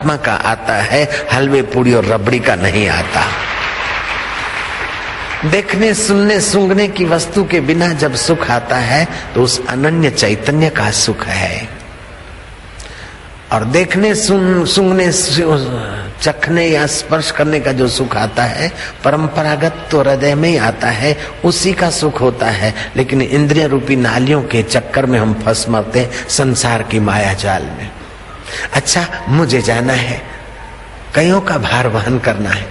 आत्मा का आता है, हलवे पूड़ी और रबड़ी का नहीं आता। देखने सुनने सूंघने की वस्तु के बिना जब सुख आता है तो उस अनन्य चैतन्य का सुख है। और देखने सूंघने चखने या स्पर्श करने का जो सुख आता है परंपरागत तो हृदय में ही आता है, उसी का सुख होता है। लेकिन इंद्रिय रूपी नालियों के चक्कर में हम फंस मरते संसार की माया जाल में। अच्छा, मुझे जाना है, कईयों का भार वहन करना है।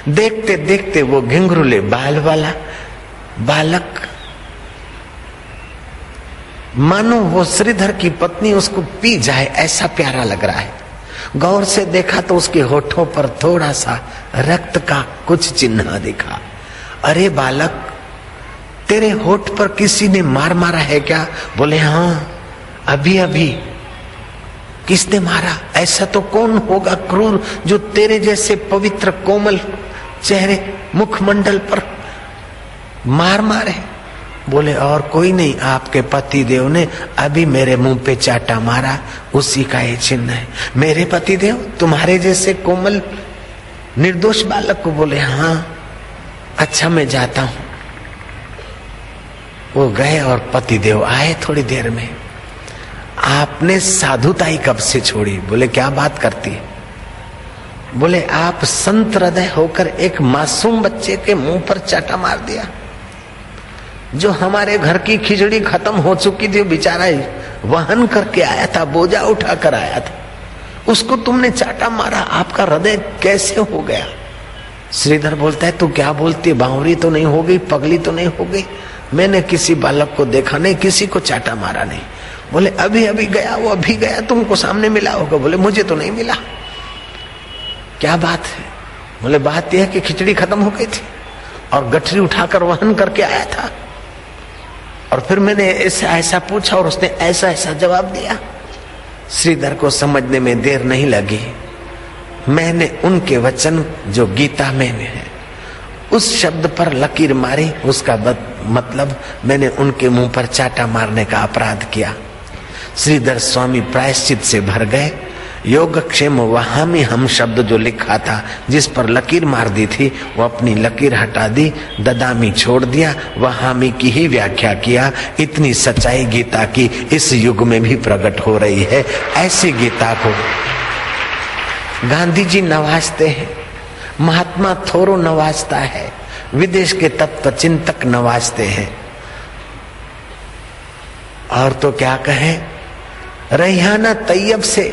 देखते देखते वो घिंघरूले बाल वाला बालक, मानो वो श्रीधर की पत्नी उसको पी जाए ऐसा प्यारा लग रहा है। गौर से देखा तो उसके होठों पर थोड़ा सा रक्त का कुछ चिन्ह दिखा। अरे बालक, तेरे होठ पर किसी ने मार मारा है क्या? बोले हाँ, अभी अभी। किसने मारा? ऐसा तो कौन होगा क्रूर जो तेरे जैसे पवित्र कोमल चेहरे मुखमंडल पर मार मारे? बोले और कोई नहीं, आपके पति देव ने अभी मेरे मुंह पे चाटा मारा, उसी का ये चिन्ह है। मेरे पति देव तुम्हारे जैसे कोमल निर्दोष बालक को? बोले हाँ। अच्छा, मैं जाता हूं। वो गए और पति देव आए थोड़ी देर में। आपने साधुताई कब से छोड़ी? बोले क्या बात करती है? बोले आप संत हृदय होकर एक मासूम बच्चे के मुंह पर चाटा मार दिया। जो हमारे घर की खिचड़ी खत्म हो चुकी थी, बेचारा वहन करके आया था, बोझा उठा कर आया था, उसको तुमने चाटा मारा। आपका हृदय कैसे हो गया? श्रीधर बोलता है तू क्या बोलती है? बावरी तो नहीं हो गई, पगली तो नहीं हो गई? मैंने किसी बालक को देखा नहीं, किसी को चाटा मारा नहीं। बोले अभी अभी गया, वो अभी गया, तुमको सामने मिला होगा। बोले मुझे तो नहीं मिला। क्या बात है? बोले बात यह है कि खिचड़ी खत्म हो गई थी और गठरी उठाकर वहन करके आया था, और फिर मैंने ऐसा पूछा और उसने ऐसा ऐसा जवाब दिया। श्रीधर को समझने में देर नहीं लगी। मैंने उनके वचन जो गीता में है उस शब्द पर लकीर मारी, उसका मतलब मैंने उनके मुंह पर चाटा मारने का अपराध किया। श्रीधर स्वामी प्रायश्चित से भर गए। योगक्षेम वहामी हम शब्द जो लिखा था, जिस पर लकीर मार दी थी, वो अपनी लकीर हटा दी, ददामी छोड़ दिया, वहामी की ही व्याख्या किया। इतनी सच्चाई गीता की इस युग में भी प्रकट हो रही है। ऐसी गीता को गांधी जी नवाजते हैं, महात्मा थोरो नवाजता है, विदेश के तत्व चिंतक नवाजते हैं। और तो क्या कहें, रैहाना तैयब से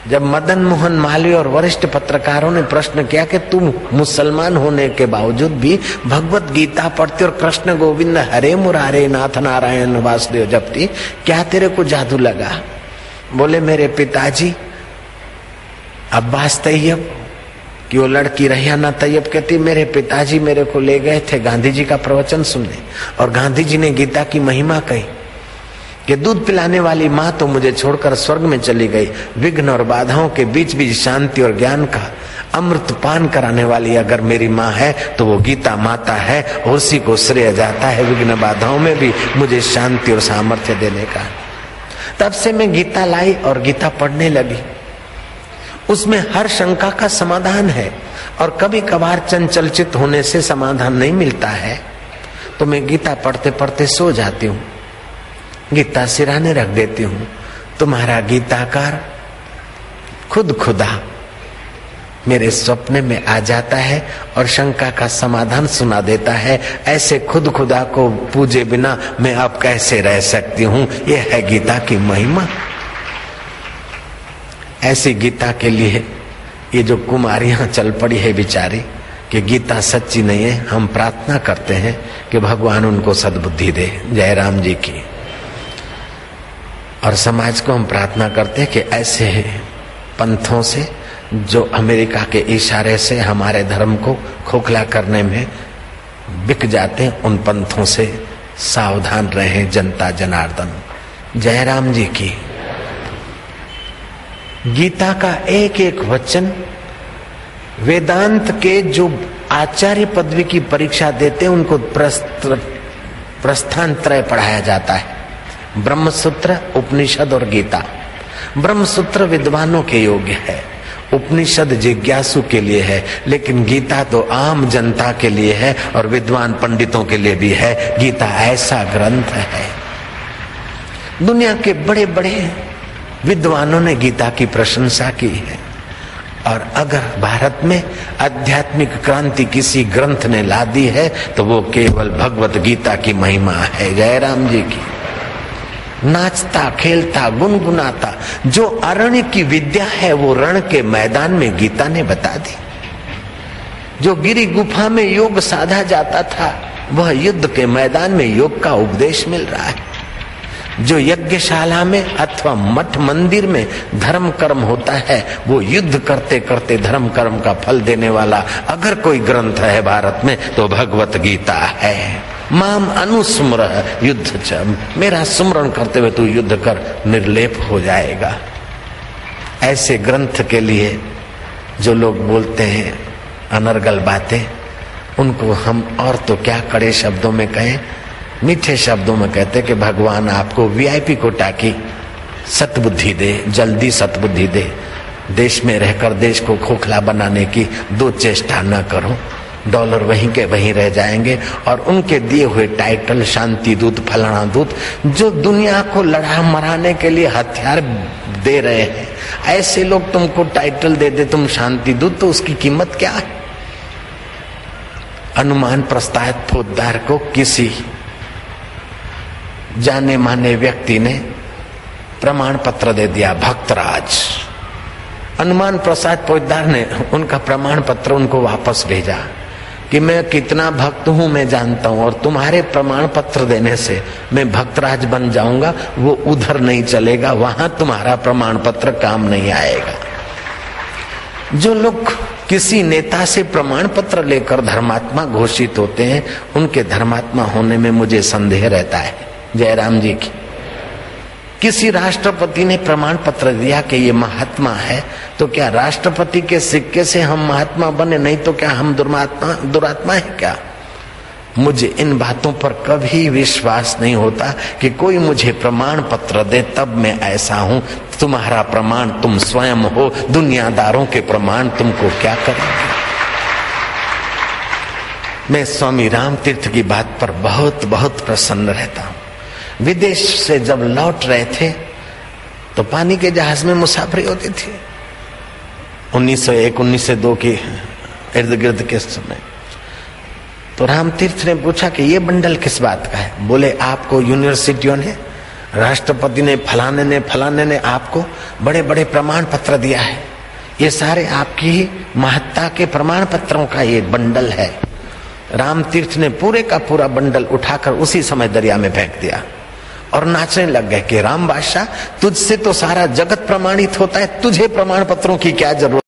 जब मदन मोहन मालवीय और वरिष्ठ पत्रकारों ने प्रश्न किया कि तुम मुसलमान होने के बावजूद भी भगवत गीता पढ़ते और कृष्ण गोविंद हरे मुरारे नाथ नारायण वासुदेव जपती, क्या तेरे को जादू लगा? बोले मेरे पिताजी अब्बास तैयब कि वो लड़की रैहाना तैयब कहती, मेरे पिताजी मेरे को ले गए थे गांधी जी का प्रवचन सुनने, और गांधी जी ने गीता की महिमा कही कि दूध पिलाने वाली माँ तो मुझे छोड़कर स्वर्ग में चली गई, विघ्न और बाधाओं के बीच भी शांति और ज्ञान का अमृत पान कराने वाली अगर मेरी माँ है तो वो गीता माता है, और उसी को श्रेय जाता है विघ्न बाधाओं में भी मुझे शांति और सामर्थ्य देने का। तब से मैं गीता लाई और गीता पढ़ने लगी। उसमें हर शंका का समाधान है, और कभी कभार चंचलचित होने से समाधान नहीं मिलता है तो मैं गीता पढ़ते पढ़ते सो जाती हूँ, गीता सिराने रख देती हूँ। तुम्हारा गीताकार खुद खुदा मेरे सपने में आ जाता है और शंका का समाधान सुना देता है। ऐसे खुद खुदा को पूजे बिना मैं अब कैसे रह सकती हूँ? यह है गीता की महिमा। ऐसी गीता के लिए ये जो कुमारियां चल पड़ी है बेचारी कि गीता सच्ची नहीं है, हम प्रार्थना करते हैं कि भगवान उनको सद्बुद्धि दे। जय राम जी की। और समाज को हम प्रार्थना करते हैं कि ऐसे पंथों से जो अमेरिका के इशारे से हमारे धर्म को खोखला करने में बिक जाते हैं, उन पंथों से सावधान रहें जनता जनार्दन। जय राम जी की। गीता का एक एक वचन वेदांत के जो आचार्य पदवी की परीक्षा देते हैं उनको प्रस्थान त्रय पढ़ाया जाता है, ब्रह्मसूत्र, उपनिषद और गीता। ब्रह्मसूत्र विद्वानों के योग्य है, उपनिषद जिज्ञासु के लिए है, लेकिन गीता तो आम जनता के लिए है और विद्वान पंडितों के लिए भी है। गीता ऐसा ग्रंथ है, दुनिया के बड़े बड़े विद्वानों ने गीता की प्रशंसा की है। और अगर भारत में आध्यात्मिक क्रांति किसी ग्रंथ ने ला दी है तो वो केवल भगवत गीता की महिमा है। जयराम जी की। नाचता खेलता गुनगुनाता जो अरण्य की विद्या है वो रण के मैदान में गीता ने बता दी। जो गिरी गुफा में योग साधा जाता था वह युद्ध के मैदान में योग का उपदेश मिल रहा है। जो यज्ञशाला में अथवा मठ मंदिर में धर्म कर्म होता है वो युद्ध करते करते धर्म कर्म का फल देने वाला अगर कोई ग्रंथ है भारत में तो भगवत गीता है। माम अनुस्मर युद्ध च, मेरा सुमरण करते हुए तू युद्ध कर, निर्लेप हो जाएगा। ऐसे ग्रंथ के लिए जो लोग बोलते हैं अनर्गल बातें, उनको हम और तो क्या कड़े शब्दों में कहें, मीठे शब्दों में कहते कि भगवान आपको वीआईपी कोटा की सतबुद्धि दे, जल्दी सतबुद्धि दे। देश में रहकर देश को खोखला बनाने की दो चेष्टा न करो, डॉलर वहीं के वहीं रह जाएंगे। और उनके दिए हुए टाइटल शांति दूत फलाना दूत जो दुनिया को लड़ा मराने के लिए हथियार दे रहे हैं, ऐसे लोग तुमको टाइटल दे दे तुम शांति दूत, तो उसकी कीमत क्या है। अनुमान प्रस्तावित फौजदार को किसी जाने माने व्यक्ति ने प्रमाण पत्र दे दिया, भक्तराज। अनुमान प्रसाद फौजदार ने उनका प्रमाण पत्र उनको वापस भेजा कि मैं कितना भक्त हूं मैं जानता हूं और तुम्हारे प्रमाण पत्र देने से मैं भक्तराज बन जाऊंगा, वो उधर नहीं चलेगा, वहां तुम्हारा प्रमाण पत्र काम नहीं आएगा। जो लोग किसी नेता से प्रमाण पत्र लेकर धर्मात्मा घोषित होते हैं उनके धर्मात्मा होने में मुझे संदेह रहता है। जयराम जी की। किसी राष्ट्रपति ने प्रमाण पत्र दिया कि ये महात्मा है, तो क्या राष्ट्रपति के सिक्के से हम महात्मा बने? नहीं तो क्या हम दुरात्मा है क्या? मुझे इन बातों पर कभी विश्वास नहीं होता कि कोई मुझे प्रमाण पत्र दे तब मैं ऐसा हूं। तुम्हारा प्रमाण तुम स्वयं हो, दुनियादारों के प्रमाण तुमको क्या करेंगे। मैं स्वामी राम तीर्थ की बात पर बहुत बहुत प्रसन्न रहता हूं। विदेश से जब लौट रहे थे तो पानी के जहाज में मुसाफरी होती थी 1901 1902 के इर्द गिर्द के समय। तो राम तीर्थ ने पूछा कि ये बंडल किस बात का है? बोले आपको यूनिवर्सिटियों ने, राष्ट्रपति ने, फलाने ने आपको बड़े बड़े प्रमाण पत्र दिया है, ये सारे आपकी ही महत्ता के प्रमाण पत्रों का ये बंडल है। राम तीर्थ ने पूरे का पूरा बंडल उठाकर उसी समय दरिया में फेंक दिया और नाचने लग गए कि राम बादशाह तुझसे तो सारा जगत प्रमाणित होता है, तुझे प्रमाण पत्रों की क्या जरूरत।